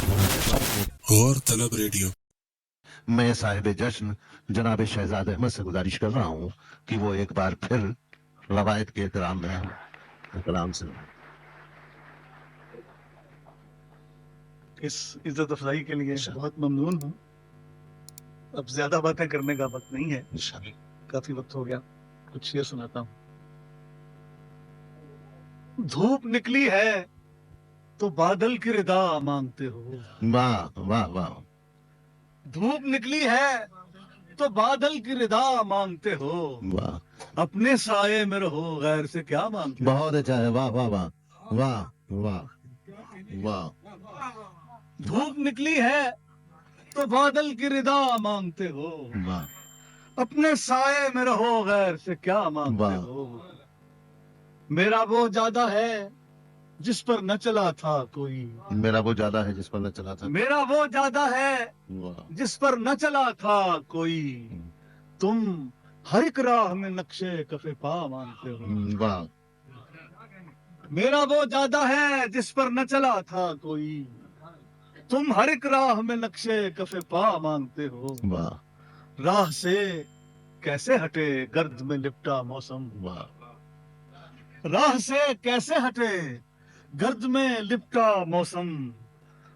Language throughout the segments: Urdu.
غور طلب ریڈیو۔ میں صاحب جشن جناب شہزاد احمد سے گزارش کر رہا ہوں کہ وہ ایک بار پھر روایت کے احترام میں کلام سے اس عزت افزائی کے لیے بہت ممنون ہوں. اب زیادہ باتیں کرنے کا وقت نہیں ہے، کافی وقت ہو گیا. کچھ شعر سناتا ہوں. دھوپ نکلی ہے تو بادل کی ردا مانگتے ہو. واہ واہ واہ. دھوپ نکلی ہے تو بادل کی ردا مانگتے ہو. واہ اپنے سائے میں رہو، غیر سے کیا مانگتے ہو. بہت اچھا ہے. واہ واہ واہ واہ واہ واہ. دھوپ نکلی ہے تو بادل کی ردا مانگتے ہو. واہ اپنے سائے میں رہو، غیر سے کیا مانگتے واہ. ہو. میرا وہ جادہ ہے جس پر نہ چلا تھا کوئی. میرا وہ زیادہ ہے جس پر نہ چلا تھا. میرا وہ جادہ ہے واہ جس پر نہ چلا تھا کوئی. تم ہر ایک راہ میں نقشے کفے پا مانگتے ہو. واہ. میرا وہ جادہ ہے جس پر نہ چلا تھا کوئی. تم ہر ایک راہ میں نقشے کفے پا مانگتے ہو. واہ راہ سے کیسے ہٹے گرد میں لپٹا موسم. واہ. راہ سے کیسے ہٹے گرد میں لپٹا موسم.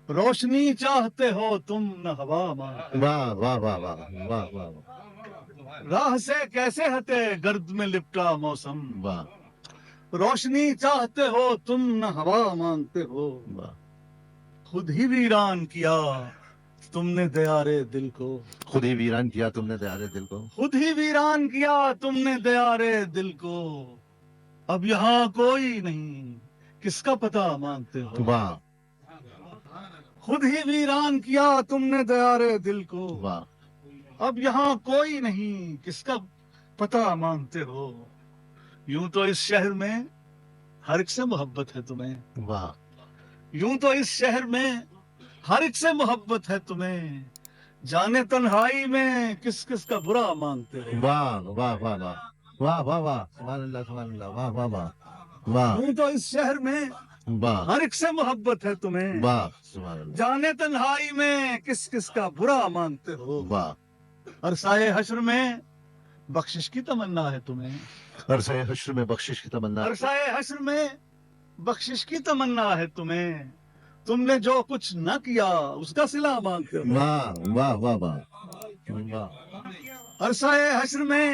روشنی چاہتے ہو تم نہ ہوا مانگتے ہو. واہ واہ واہ واہ واہ واہ. راہ سے کیسے ہٹے گرد میں لپٹا موسم. واہ روشنی چاہتے ہو تم نہ ہوا مانگتے ہو. واہ. خود ہی ویران کیا تم نے دیارے دل کو. خود ہی ویران کیا تم نے دیارے دل کو. خود ہی ویران کیا تم نے دیارے دل کو. اب یہاں کوئی نہیں کس کا پتہ مانگتے ہو. واہ خود ہی ویران کیا تم نے دیارے دل کو. واہ. اب یہاں کوئی نہیں کس کا پتہ مانگتے ہو. یوں تو اس شہر میں ہر ایک سے محبت ہے تمہیں. واہ یوں تو اس شہر میں ہر ایک سے محبت ہے تمہیں. جانے تنہائی میں کس کس کا برا مانگتے ہو. واہ واہ واہ واہ واہ واہ واہ. سبحان اللہ سبحان اللہ. واہ واہ واہ واہ یوں تو اس شہر میں واہ ہر ایک سے محبت ہے تمہیں. واہ. سبحان اللہ. جانے تنہائی میں کس کس کا برا مانگتے ہو. واہ. عرصۂ حشر میں بخشش کی تمنا ہے تمہیں. عرصۂ حشر میں بخشش کی تمنا. عرصۂ حشر میں بخشش کی تمنا ہے تمہیں. تم نے جو کچھ نہ کیا اس کا صلہ مانگتے ہو. واہ واہ واہ واہ واہ. عرصۂ حشر میں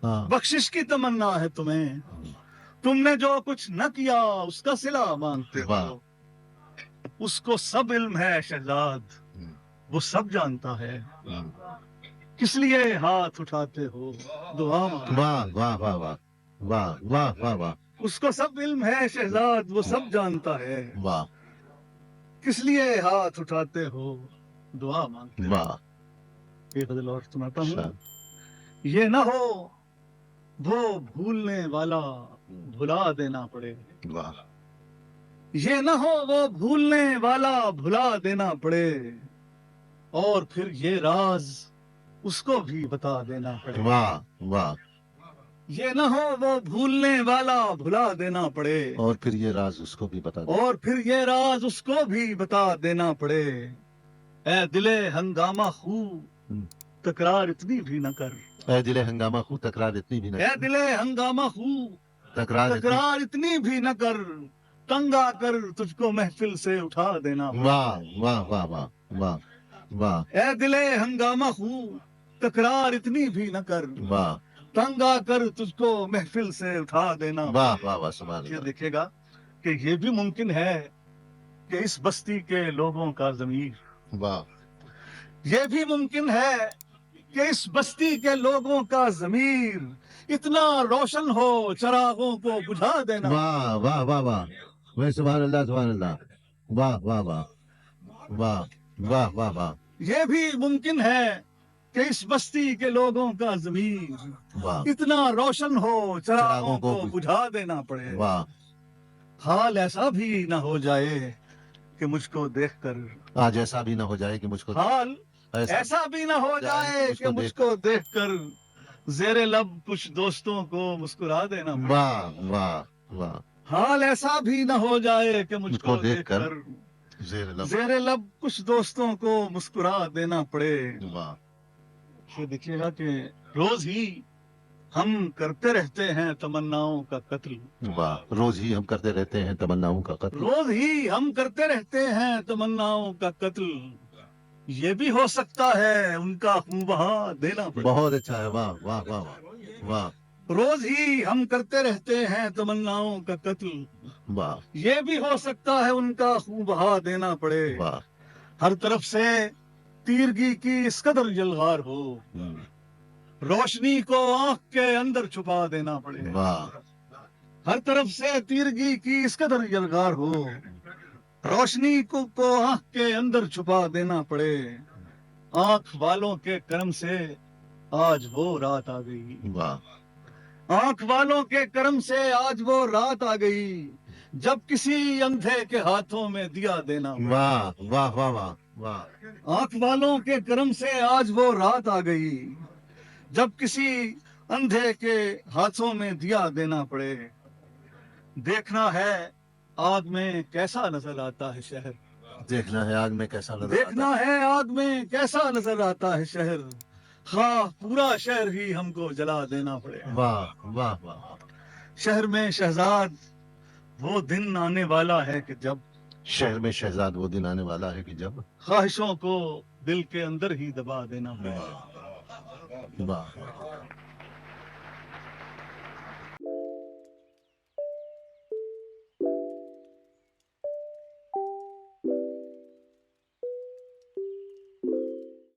ہاں. بخشش کی تمنا ہے تمہیں. تم نے جو کچھ نہ کیا اس کا صلہ مانگتے واہ. ہو. اس کو سب علم ہے شہزاد، وہ سب جانتا ہے. کس لیے ہاتھ اٹھاتے ہو دعا مانگتے ہو. واہ واہ واہ واہ واہ واہ واہ واہ اس کو سب علم ہے شہزاد، وہ سب جانتا ہے. واہ کس لیے ہاتھ اٹھاتے ہو دعا مانگتے ہو. واہ. ایک غزل اور سناتا ہوں. یہ نہ ہو وہ بھولنے والا بھلا دینا پڑے. واہ یہ نہ ہو وہ بھولنے والا بھلا دینا پڑے. اور پھر یہ راز اس کو بھی بتا دینا پڑے. واہ واہ. یہ نہ ہو وہ بھولنے والا بھلا دینا پڑے. اور پھر یہ راز اس کو بھی بتا دو. اور پھر یہ راز اس کو بھی بتا دینا پڑے. اے دل ہنگامہ خو تکرار اتنی بھی نہ کر. اے دل ہنگامہ خو تکرار اتنی بھی نہ اے دل ہنگامہ خو تکرار اتنی. تکرار اتنی بھی نہ کر. تنگ آ کر تجھ کو محفل سے اٹھا دینا پڑے. واہ واہ واہ واہ واہ واہ اے دل ہنگامہ خو تکرار اتنی بھی نہ کر. واہ تنگ آ کر تجھ کو محفل سے اٹھا دینا. واہ واہ واہ. سبحان یہ اللہ. دیکھے گا کہ یہ بھی ممکن ہے کہ اس بستی کے لوگوں کا ضمیر. واہ یہ بھی ممکن ہے کہ اس بستی کے لوگوں کا ضمیر اتنا روشن ہو چراغوں کو بجھا دینا. واہ واہ واہ واہ. وہ سبحان اللہ سبحان اللہ. واہ واہ واہ واہ واہ واہ واہ. یہ بھی ممکن ہے کہ اس بستی کے لوگوں کا ضمیر واہ اتنا روشن ہو چراغوں کو بجھا دینا پڑے. واہ. حال ایسا بھی نہ ہو جائے کہ مجھ کو دیکھ کر. آج ایسا بھی نہ ہو جائے کہ مجھ کو حال ایسا بھی نہ ہو جائے کہ مجھ کو دیکھ کر زیر لب کچھ دوستوں کو مسکرا دینا. واہ واہ واہ. حال ایسا بھی نہ ہو جائے کہ مجھ کو دیکھ کر زیر لب کچھ دوستوں کو مسکرا دینا پڑے. واہ یہ دیکھیے گا کہ روز ہی ہم کرتے رہتے ہیں تمناؤں کا قتل. واہ روز ہی ہم کرتے رہتے ہیں تمناؤں کا قتل. روز ہی ہم کرتے رہتے ہیں تمناؤں کا قتل. یہ بھی ہو سکتا ہے ان کا خون بہا دینا پڑے. بہت اچھا ہے. واہ واہ واہ واہ واہ روز ہی ہم کرتے رہتے ہیں تمناؤں کا قتل. واہ یہ بھی ہو سکتا ہے ان کا خون بہا دینا پڑے. واہ. ہر طرف سے تیرگی کی اس قدر جلغار ہو, روشنی کو آنکھ کے اندر چھپا دینا پڑے. واہ ہر طرف سے تیرگی کی اس قدر جلغار ہو, روشنی کو آنکھ کے اندر چھپا دینا پڑے. آنکھ والوں کے کرم سے آج وہ رات آ گئی. واہ آنکھ والوں کے کرم سے آج وہ رات آ گئی, جب کسی اندھے کے ہاتھوں میں دیا دینا پڑے. واہ واہ واہ واہ واہ. آنکھ والوں کے کرم سے آج وہ رات آ گئی, جب کسی اندھے کے ہاتھوں میں دیا دینا پڑے. دیکھنا ہے آگ میں کیسا نظر آتا ہے شہر. دیکھنا ہے آگ میں کیسا نظر دیکھنا ہے آگ میں کیسا نظر آتا ہے شہر, خواہ پورا شہر ہی ہم کو جلا دینا پڑے. واہ واہ واہ. شہر میں شہزاد وہ دن آنے والا ہے کہ جب شہر میں شہزاد وہ دن آنے والا ہے کہ جب خواہشوں کو دل کے اندر ہی دبا دینا پڑے. واہ واہ.